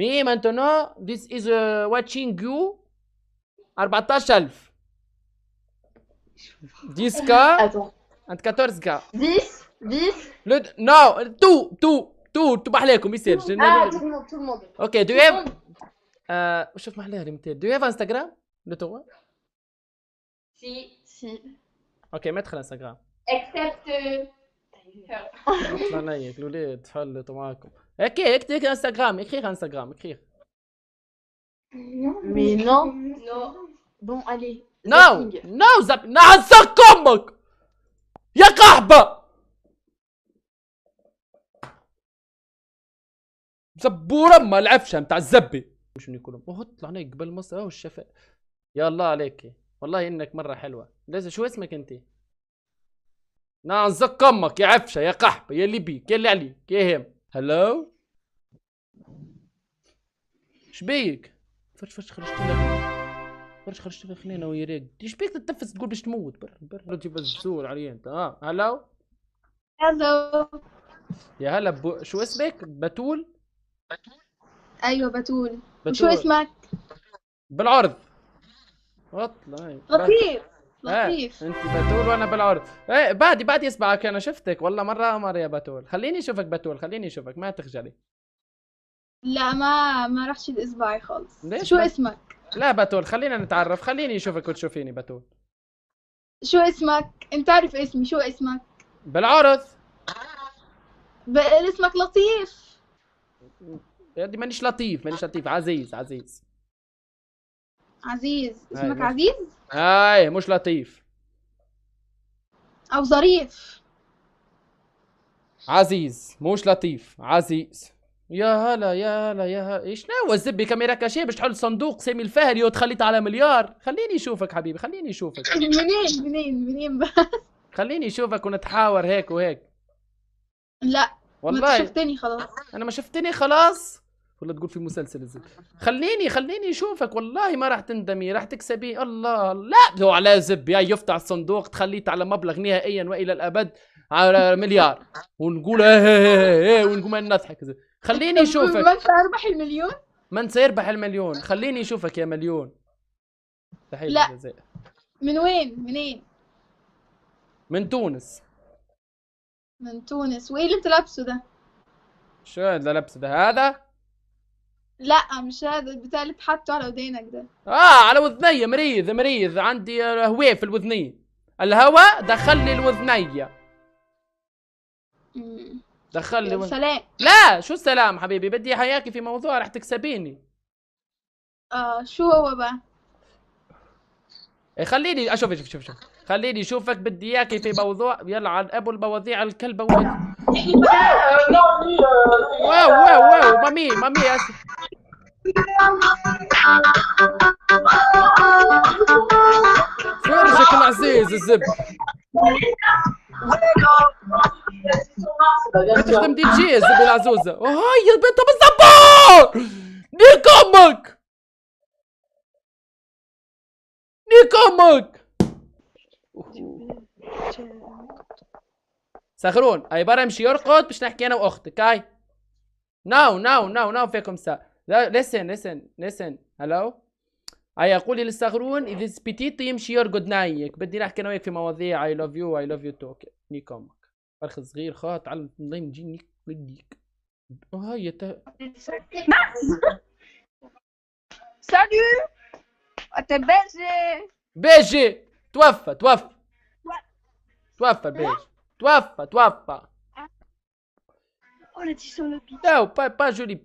مي مانتونو this is watching you 14,000 10K Attends. and 14K 10 10 le no تو محلاكم يصير Ah, tout le monde. اوكي do Tout you le have monde. شوف محلاها لي مثال do you have انستغرام لو توا Si. اوكي ما ادخل انستغرام Except her. طلع ليك الولاد تفلتوا معاكم اوكي اكتب انستغرام اكريغ انستغرام اكريغ Mais non. Non. Bon, allez. نو Zapping. نو زب نعزك امك يا قحبه زبوره ما العفشه متاع الزبي شنو يقولون اوه طلع لي قبل مصر اهو الشفاء يا الله عليك والله انك مره حلوه لازم شو اسمك انت نعزك امك يا عفشه يا قحبه يا اللي بيك يا اللي عليك يا هم هلو شبيك فرش خرجت لك خلينا ويريق ايش بيك تتنفس تقول باش تموت بر تجيب الزول علي انت هلو هلو. يا هلا شو اسمك بتول ايوه بتول. وشو بتول اسمك؟ بالعرض اطلع لطيف. انت بتول وانا بالعرض ايه بعدي اسمعك انا شفتك والله مره يا بتول خليني اشوفك بتول خليني اشوفك ما تخجلي لا ما رحش الاصبعي خالص. ليش شو ما- اسمك؟ لا بتول خلينا نتعرف خليني اشوفك وتشوفيني بتول شو اسمك؟ انت عارف اسمي. شو اسمك؟ بالعرض اسمك لطيف. يا دي مانيش لطيف عزيز اسمك مش- عزيز هاي مش لطيف او ظريف. عزيز مش لطيف عزيز يا هلا ايش ناوى الزبي كاميرا كاشيه باش تحل صندوق سامي الفهري وتخليت على مليار خليني اشوفك حبيبي خليني اشوفك منين بس؟ خليني اشوفك ونتحاور هيك وهيك لا ما والله شفتني خلاص. انا ما شفتني خلاص ولا تقول في مسلسل الزبي خليني اشوفك والله ما راح تندمي راح تكسبي الله لا هو على زبي هاي يفتح الصندوق تخليت على مبلغ نهائيا والى الابد على مليار ونقول ايه ونقوم نضحك خليني اشوفك ما انت اربح المليون. من سيربح المليون خليني اشوفك يا مليون تحية لا. الجزائر من وين؟ منين؟ من تونس من تونس. وايه اللي انت لابسه ده؟ شو هذا لبس ده هذا لا مش هذا البتاع اللي اتحطه على ودينك ده. على وذنية مريض عندي هواء في الوذنية الهواء دخل لي الوذنية دخل لي سلام. لا شو السلام حبيبي بدي حياكي في موضوع راح تكسبيني شو هو بقى؟ خليني اشوف شوف خليني اشوفك بدي اياكي في موضوع يلعن ابو المواضيع الكلبه واو مامي فرجك العزيز الزب تخدم دي جي الزب العزوزه هاي يا بنت بالزبور ديك امك سخرون اي برا يمشي يرقد باش نحكي انا واختك هاي ناو فيكم سا listen هلو اي اقول للصغرون اذا سبيتيت يمشي يرقد نايك بدي نحكي انا وياك في مواضيع اي لاف يو تو نيك امك فرخ صغير خاط تعلم نضيم نجي نديك هاي سالو انت بيجي توفى البيج توفى On a dit sur le pied. Non, pas joli.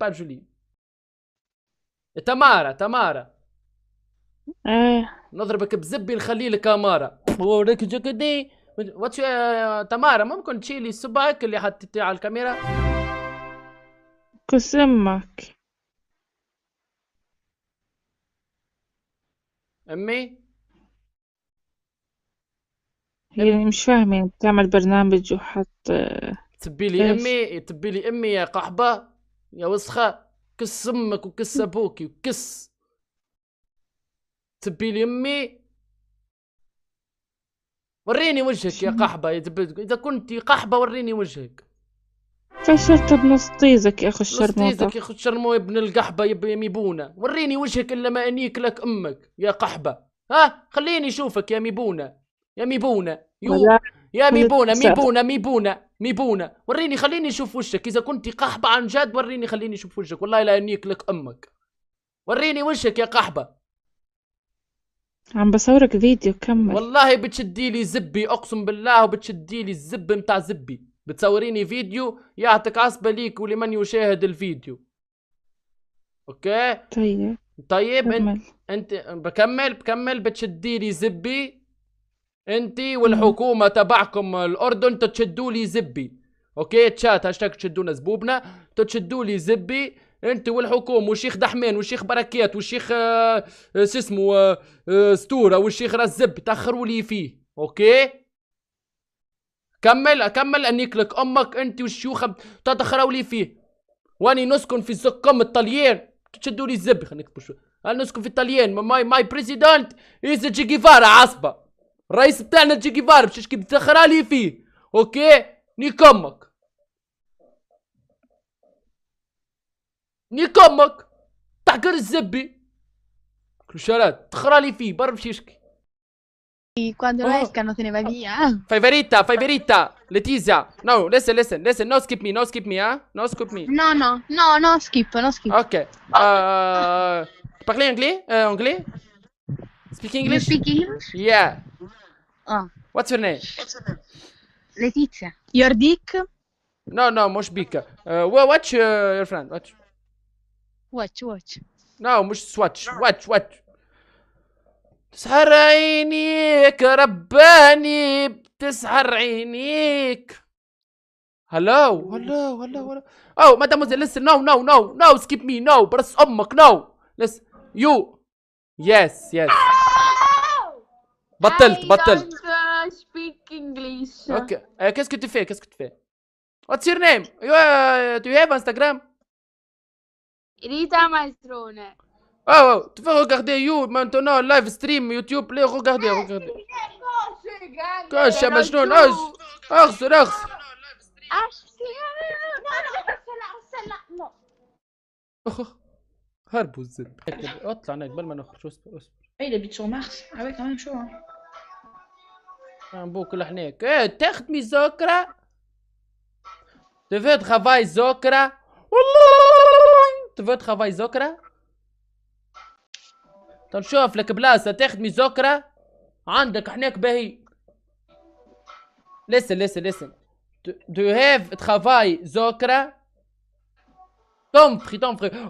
تمارا نضربك بزبي نخلي لك اماره وريك جكدي واتش تمارا ممكن تشيلي صبعك اللي حطيتيه على الكاميرا كسمك امي يعني مش فاهمة بتعمل برنامج وحط تبي لي امي يا قحبه يا وسخه كس امك وكس ابوكي وكس تبي لي امي وريني وجهك يا قحبه اذا كنتي قحبه وريني وجهك فشرت بنص طيزك يا أخو الشرموطة. لصتيزك يا اخو الشرمو يا ابن القحبه يا ميبونه، وريني وجهك الا ما انيك لك امك يا قحبه. ها خليني اشوفك يا ميبونه، يا ميبونه ولا يا ميبونه تسأل. ميبونه وريني، خليني اشوف وجهك. اذا كنت قحبه عن جد وريني، خليني اشوف وجهك، والله لا انيك لك امك. وريني وجهك يا قحبه. عم بصورك فيديو كمل. والله بتشدي لي زبي اقسم بالله، وبتشدي لي الزب متاع زبي، بتصوريني فيديو يعطيك عصبه ليك ولمن يشاهد الفيديو. اوكي طيب طيب كمل. انت بكمل بتشدي لي زبي، انت والحكومه تبعكم الاردن تشدوا لي زبي. اوكي تشات هاشتاج تشدونا زبوبنا، تشدوا لي زبي انت والحكومه والشيخ دحمين والشيخ بركات والشيخ شو اسمه ستوره والشيخ رزب تاخروا لي فيه. اوكي اكمل انيك لك امك انت والشيوخ تتخروا لي فيه. واني نسكن في زقم الطليان تشدوا لي الزب. خلينا نكتب شوي. انا نسكن في الطليان. ماي بريزيدنت از جي جيفارا عصبه. الرئيس بتاعنا جي جيفارا مش بتخرى لي فيه. اوكي نيك امك نيك امك تحقر الزبي كلوشارات تخرى لي فيه برا مش يشكي. Quando Oh. escano se ne va via. Favorita, Letizia. No, listen, no skip me, no skip me. No, no skip. Ok. Parlez anglais? Anglais? Speak You English? speak English? Yeah. Oh, What's your name? Letizia. Your dick? No, مش بيك. Watch your friend. Watch. No, مش swatch. Watch. تسحر عينيك رباني بتسحر عينيك. Hello. Oh, mademoiselle, listen. No, skip me. No, برس أمك. No. Listen. You. Yes. بطلت. I don't speak English. Ok. Qu'est-ce que tu fais? What's your name? Do you have Instagram? Rita Maestrone. Oh, tu veux regarder you maintenant live stream YouTube. ليه regardez. كاش يا مجنون. اغسل. هربوا الزب. اطلع هناك قبل ما نخرج. اصبر. Il habite sur Mars. Ah ouais, quand même chaud. Hein. نبوك لحنيك. تخدمي زوكرة. Tu veux travailler زوكرة. والله. Tu veux travailler زوكرة. تنشوف لك بلاصة تخدمي زوكرة. عندك حناك باهي. Listen. Do you have travail زوكرة. تنفخي.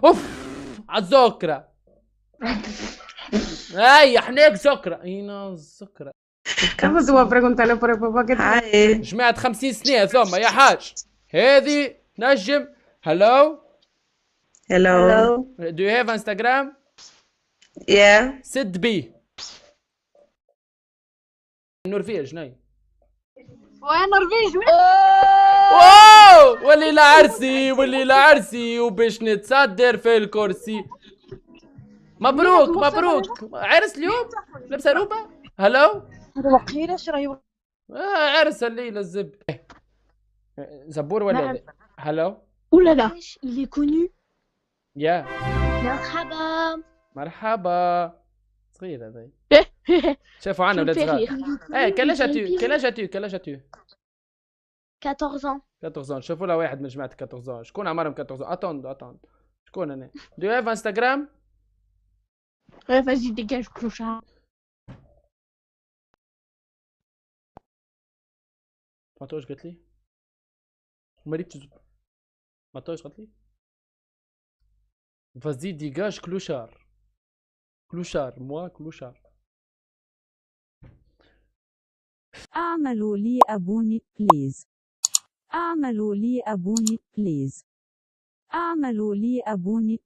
اوف عالزوكرة. اي حناك زوكرة. هنا الزوكرة. ¿Acaso voy a preguntarle por el papá que trae? جماعة 50 سنة ثم يا حاج. هذه نجم. Hello. Do you have Instagram? Yeah. سد بيه. النرويج ناي. وين نرويج؟ واو ولي لعرسي وباش نتصدر في الكرسي. مبروك. عرس اليوم لابسه روبه. هلو. عرس الليله الزب. زبور ولا هلو. Ouh là là, il est connu. يا مرحبا. صغير هذا. شافوا عنا ولاد صغار. كلاش اتو 14 ans. 14 شوفوا لها واحد من جماعة 14 شكون عمرهم 14 اتوند شكون انا. دو هاف انستغرام. Ouais, vas-y, dégage, clochard. ما توش قالت لي مريت ما توش قالت لي فازي ديجاج كلوشار موا كلوشار. اعملوا لي ابوني بليز. اعملوا لي ابوني